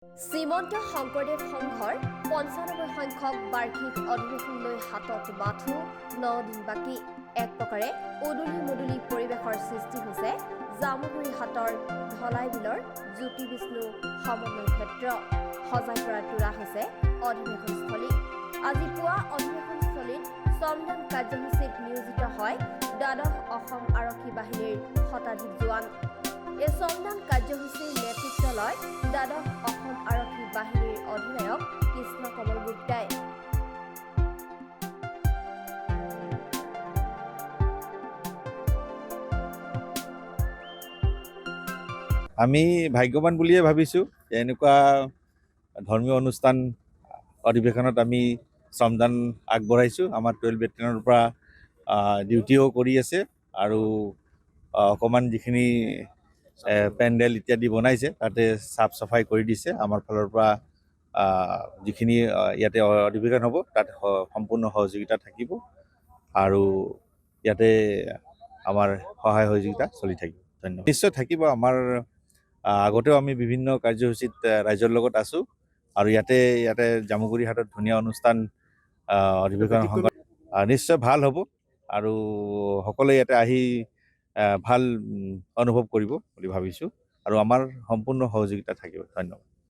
শ্ৰীমন্ত শংকৰদেৱ সংঘৰ ৯৫ সংখ্যক বাৰ্ষিক অধিৱেশনলৈ হাতত মাথো ৯ দিন বাকী। এক প্ৰকাৰে উদুলি মুদুলি পৰিৱেশৰ সৃষ্টি হৈছে জামুগুৰি হাটৰ ধলাইবিলৰ জ্যোতি বিষ্ণু সমন্বয় ক্ষেত্ৰ। সজাই পৰা তোলা হৈছে অধিৱেশনস্থলী। আজি পুৱা অধিৱেশনস্থলীত শ্ৰমদান কাৰ্যসূচীত নিয়োজিত হয় দ্বাদশ অসম আৰক্ষী বাহিনীৰ শতাধিক জোৱান। এই শ্ৰমদান কাৰ্যসূচীৰ নেতৃত্ব লয় দ্বাদশ অসম আৰক্ষী বাহিনীৰ অধিনায়ক কৃষ্ণ কমল গুপ্তাই। আমি ভাগ্যৱান বুলিয়ে ভাবিছোঁ। এনেকুৱা ধৰ্মীয় অনুষ্ঠান অধিৱেশনত আমি শ্ৰমদান আগবঢ়াইছোঁ। আমাৰ 12 বেটেলিয়নৰ পৰা ডিউটিও কৰি আছে আৰু অকণমান যিখিনি পেণ্ডেল ইত্যাদি বনাইছে তাতে চাফ চাফাই কৰি দিছে। আমাৰ ফালৰ পৰা যিখিনি ইয়াতে অধিৱেশন হ'ব তাত সম্পূৰ্ণ সহযোগিতা থাকিব আৰু ইয়াতে আমাৰ সহায় সহযোগিতা চলি থাকিব। ধন্যবাদ। নিশ্চয় থাকিব। আমাৰ আগতেও আমি বিভিন্ন কাৰ্যসূচীত ৰাইজৰ লগত আছোঁ আৰু ইয়াতে জামুগুৰি হাটত ধুনীয়া অনুষ্ঠান অধিৱেশন সংঘ নিশ্চয় ভাল হ'ব আৰু সকলোৱে ইয়াতে আহি ভাল অনুভৱ কৰিব বুলি ভাবিছোঁ আৰু আমাৰ সম্পূৰ্ণ সহযোগিতা থাকিব। ধন্যবাদ।